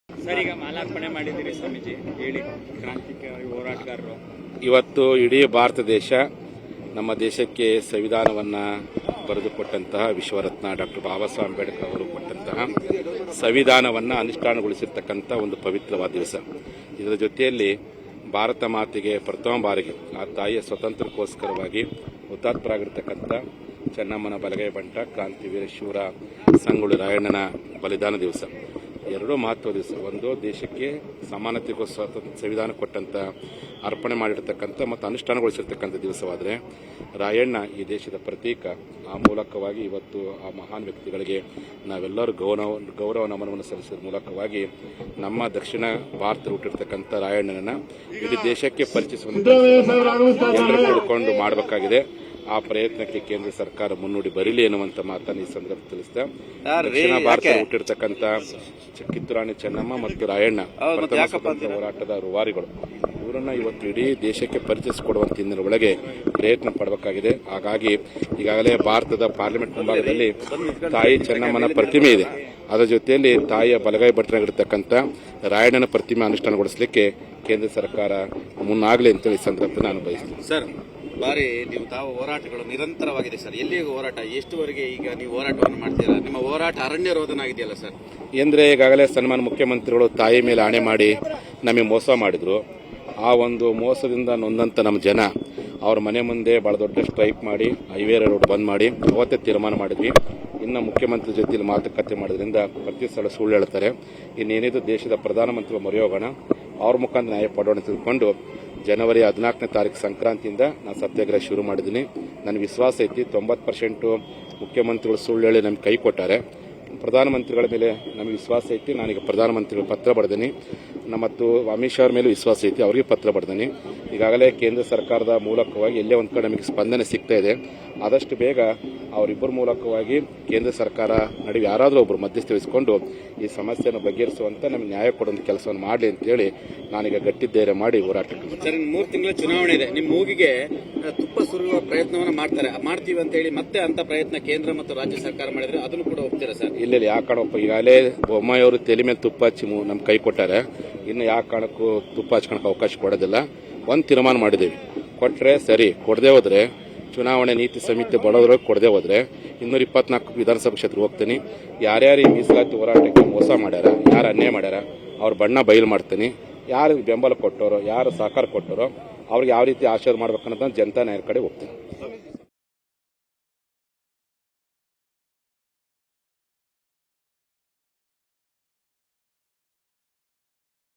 Sir, ಈಗ ಮಾಲಾರ್ಪಣೆ ಮಾಡಿದ್ದೀರಿ ಸ್ವಾಮೀಜಿ, ಹೇಳಿ. ಕ್ರಾಂತಿಕಾರಿ ಹೋರಾಟಗಾರರು ಇವತ್ತು ಇಡೀ ಭಾರತ ದೇಶ ನಮ್ಮ ದೇಶಕ್ಕೆ ಸಂವಿಧಾನವನ್ನು ಬರೆದುಕೊಟ್ಟಂತಹ ವಿಶ್ವರತ್ನ ಡಾಕ್ಟರ್ ಬಾಬಾ ಸಾಹೇಬ್ ಅಂಬೇಡ್ಕರ್ ಅವರು ಕೊಟ್ಟಂತಹ ಸಂವಿಧಾನವನ್ನು ಅನುಷ್ಠಾನಗೊಳಿಸಿರ್ತಕ್ಕಂಥ ಒಂದು ಪವಿತ್ರವಾದ ದಿವಸ. ಇದರ ಜೊತೆಯಲ್ಲಿ ಭಾರತ ಮಾತೆಗೆ ಪ್ರಥಮ ಬಾರಿಗೆ ಆ ತಾಯಿಯ ಸ್ವಾತಂತ್ರ್ಯಕ್ಕೋಸ್ಕರವಾಗಿ ಹುತಾತ್ಮರಾಗಿರ್ತಕ್ಕಂಥ ಚೆನ್ನಮ್ಮನ ಬಲಗೈ ಬಂಟ ಕ್ರಾಂತಿವೀರ ಶೂರ ಸಂಗೊಳ್ಳಿ ರಾಯಣ್ಣನ ಬಲಿದಾನ ದಿವಸ. ಎರಡೂ ಮಹತ್ವ ದಿವಸ. ಒಂದು, ದೇಶಕ್ಕೆ ಸಮಾನತೆಗೋಸ್ಕರ ಸಂವಿಧಾನ ಕೊಟ್ಟಂತ ಅರ್ಪಣೆ ಮಾಡಿರ್ತಕ್ಕಂಥ ಮತ್ತು ಅನುಷ್ಠಾನಗೊಳಿಸಿರ್ತಕ್ಕಂಥ ದಿವಸವಾದರೆ, ರಾಯಣ್ಣ ಈ ದೇಶದ ಪ್ರತೀಕ. ಆ ಮೂಲಕವಾಗಿ ಇವತ್ತು ಆ ಮಹಾನ್ ವ್ಯಕ್ತಿಗಳಿಗೆ ನಾವೆಲ್ಲರೂ ಗೌರವ ನಮನವನ್ನು ಸಲ್ಲಿಸಿದ ಮೂಲಕವಾಗಿ ನಮ್ಮ ದಕ್ಷಿಣ ಭಾರತ ಹುಟ್ಟಿರ್ತಕ್ಕಂಥ ರಾಯಣ್ಣನನ್ನ ಇಡೀ ದೇಶಕ್ಕೆ ಪರಿಚಯಿಸುವಂತೆ ಎಲ್ಲರೂ ಕೂಡಿಕೊಂಡು ಮಾಡಬೇಕಾಗಿದೆ. ಆ ಪ್ರಯತ್ನಕ್ಕೆ ಕೇಂದ್ರ ಸರ್ಕಾರ ಮುನ್ನುಡಿ ಬರೀಲಿ ಎನ್ನುವಂತ ಮಾತನ್ನು ಈ ಸಂದರ್ಭ ತಿಳಿಸ್ತಾ, ದಕ್ಷಿಣ ಭಾರತ ಹುಟ್ಟಿರ್ತಕ್ಕಂಥ ಕಿತ್ತೂರಾಣಿ ಚೆನ್ನಮ್ಮ ಮತ್ತು ರಾಯಣ್ಣ ಪ್ರಥಮ ಸ್ವಾತಂತ್ರ್ಯ ಹೋರಾಟದ ರೂವಾರಿಗಳು, ಇವರನ್ನ ಇವತ್ತು ಇಡೀ ದೇಶಕ್ಕೆ ಪರಿಚಯಿಸಿಕೊಡುವಂತ ಹಿನ್ನೆಲೆ ಒಳಗೆ ಪ್ರಯತ್ನ ಪಡಬೇಕಾಗಿದೆ. ಹಾಗಾಗಿ ಈಗಾಗಲೇ ಭಾರತದ ಪಾರ್ಲಿಮೆಂಟ್ ಮುಂಭಾಗದಲ್ಲಿ ತಾಯಿ ಚೆನ್ನಮ್ಮನ ಪ್ರತಿಮೆ ಇದೆ. ಅದರ ಜೊತೆಯಲ್ಲಿ ತಾಯಿಯ ಬಲಗೈ ಭಟ್ರಾಗಿರ್ತಕ್ಕಂಥ ರಾಯಣ್ಣನ ಪ್ರತಿಮೆ ಅನುಷ್ಠಾನಗೊಳಿಸಲಿಕ್ಕೆ ಕೇಂದ್ರ ಸರ್ಕಾರ ಮುನ್ನಾಗಲಿ ಅಂತೇಳಿ ಸಂದರ್ಭ ನಾನು ಬಯಸ್ತೀನಿ. ಸರ್, ಬಾರಿ ನೀವು ತಾವು ಹೋರಾಟಗಳು ನಿರಂತರವಾಗಿದೆ ಸರ್. ಎಲ್ಲಿಗೂ ಹೋರಾಟ, ಎಷ್ಟುವರೆಗೆ ಈಗ ನೀವು ಹೋರಾಟವನ್ನು ಮಾಡ್ತೀರಾ? ನಿಮ್ಮ ಹೋರಾಟ ಅರಣ್ಯ ರೋಧನ ಆಗಿದೆಯಲ್ಲ ಸರ್? ಎಂದ್ರೆ ಈಗಾಗಲೇ ಸನ್ಮಾನ್ಯ ಮುಖ್ಯಮಂತ್ರಿಗಳು ತಾಯಿ ಮೇಲೆ ಆಣೆ ಮಾಡಿ ನಮಗೆ ಮೋಸ ಮಾಡಿದ್ರು. ಆ ಒಂದು ಮೋಸದಿಂದ ನೊಂದಂತ ನಮ್ಮ ಜನ ಅವ್ರ ಮನೆ ಮುಂದೆ ಬಹಳ ದೊಡ್ಡ ಸ್ಟ್ರೈಕ್ ಮಾಡಿ ಹೈವೇ ರೋಡ್ ಬಂದ್ ಮಾಡಿ ಅವತ್ತೇ ತೀರ್ಮಾನ ಮಾಡಿದ್ವಿ. ಇನ್ನು ಮುಖ್ಯಮಂತ್ರಿ ಜೊತೆಲಿ ಮಾತುಕತೆ ಮಾಡೋದ್ರಿಂದ ಪ್ರತಿ ಸಲ ಸುಳ್ಳು ಹೇಳ್ತಾರೆ. ಇನ್ನೇನಿದು ದೇಶದ ಪ್ರಧಾನಮಂತ್ರಿಗಳು ಮೊರೆ ಹೋಗೋಣ, ಅವ್ರ ಮುಖಾಂತರ ನ್ಯಾಯ ಪಡೋಣ ತಿಳ್ಕೊಂಡು ಜನವರಿ 14ನೇ ತಾರೀಕು ಸಂಕ್ರಾಂತಿಯಿಂದ ನಾನು ಸತ್ಯಾಗ್ರಹ ಶುರು ಮಾಡಿದ್ದೀನಿ. ನನಗೆ ವಿಶ್ವಾಸ ಐತಿ 90% ಮುಖ್ಯಮಂತ್ರಿಗಳು ಸುಳ್ಳು ಹೇಳಿ ನಮ್ಗೆ ಕೈ ಕೊಟ್ಟಾರೆ. ಪ್ರಧಾನಮಂತ್ರಿಗಳ ಮೇಲೆ ನಮಗೆ ವಿಶ್ವಾಸ ಐತಿ. ನಾನೀಗ ಪ್ರಧಾನಮಂತ್ರಿಗಳು ಪತ್ರ ಬರೆದೀನಿ. ಮತ್ತು ಅಮಿತ್ ಶಾ ಅವ್ರ ಮೇಲೆ ವಿಶ್ವಾಸ ಐತಿ, ಅವರಿಗೆ ಪತ್ರ ಬರೆದೀನಿ. ಈಗಾಗಲೇ ಕೇಂದ್ರ ಸರ್ಕಾರದ ಮೂಲಕವಾಗಿ ಎಲ್ಲೇ ಒಂದು ಕಡೆ ನಮಗೆ ಸ್ಪಂದನೆ ಸಿಗ್ತಾ ಇದೆ. ಆದಷ್ಟು ಬೇಗ ಅವರಿಬ್ಬರ ಮೂಲಕವಾಗಿ ಕೇಂದ್ರ ಸರ್ಕಾರ ನಡುವೆ ಯಾರಾದರೂ ಒಬ್ಬರು ಮಧ್ಯಸ್ಥಿ ವಹಿಸಿಕೊಂಡು ಈ ಸಮಸ್ಯೆಯನ್ನು ಬಗೆಹರಿಸುವಂತ ನಮಗೆ ನ್ಯಾಯ ಕೊಡುವಂತ ಕೆಲಸವನ್ನು ಮಾಡಲಿ ಅಂತೇಳಿ ನಾನೀಗ ಗಟ್ಟಿ ಧೈರ್ಯ ಮಾಡಿ ಹೋರಾಟಕ್ಕೆ. ಸರ್, 3 ತಿಂಗಳ ಚುನಾವಣೆ ಇದೆ. ನಿಮ್ಮ ಮೂಗಿಗೆ ತುಪ್ಪ ಸುರಿಯುವ ಪ್ರಯತ್ನವನ್ನು ಮಾಡ್ತೀವಿ ಅಂತ ಹೇಳಿ ಮತ್ತೆ ಅಂತ ಪ್ರಯತ್ನ ಕೇಂದ್ರ ಮತ್ತು ರಾಜ್ಯ ಸರ್ಕಾರ ಮಾಡಿದ್ರೆ ಅದನ್ನು ಕೂಡ ಒಪ್ತೀರಾ ಸರ್? ಇಲ್ಲ, ಯಾವ ಕಾರಣಪ್ಪ. ಈಗಾಗಲೇ ಬೊಮ್ಮಾಯಿ ಅವರು ತಲೆ ಮೇಲೆ ತುಪ್ಪ ಹಚ್ಚಿ ನಮ್ ಕೈ ಕೊಟ್ಟಾರೆ. ಇನ್ನು ಯಾವ ಕಾರಣಕ್ಕೂ ತುಪ್ಪ ಹಚ್ಕೊಳಕ್ಕೆ ಅವಕಾಶ ಕೊಡೋದಿಲ್ಲ. ಒಂದು ತೀರ್ಮಾನ ಮಾಡಿದ್ದೀವಿ, ಕೊಟ್ರೆ ಸರಿ, ಕೊಡದೆ ಹೋದ್ರೆ ಚುನಾವಣೆ ನೀತಿ ಸಮಿತಿ ಬಡೋದ್ರೊಳಗೆ ಕೊಡದೆ ಹೋದ್ರೆ 224 ವಿಧಾನಸಭಾ ಕ್ಷೇತ್ರ ಹೋಗ್ತೀನಿ. ಯಾರ್ಯಾರು ಈ ಮೀಸಲಾತಿ ಹೋರಾಟಕ್ಕೆ ಮೋಸ ಮಾಡ್ಯಾರ, ಯಾರು ಅನ್ಯಾಯ ಮಾಡ್ಯಾರ, ಅವ್ರ ಬಣ್ಣ ಬಯಲು ಮಾಡ್ತೀನಿ. ಯಾರು ಬೆಂಬಲ ಕೊಟ್ಟರೋ, ಯಾರು ಸಹಕಾರ ಕೊಟ್ಟರೋ ಅವ್ರಿಗೆ ಯಾವ ರೀತಿ ಆಶೀರ್ವಾದ ಮಾಡ್ಬೇಕನ್ನೋದನ್ನ ಜನತಾ ನ್ಯಾಯ ಕಡೆ ಹೋಗ್ತೀನಿ.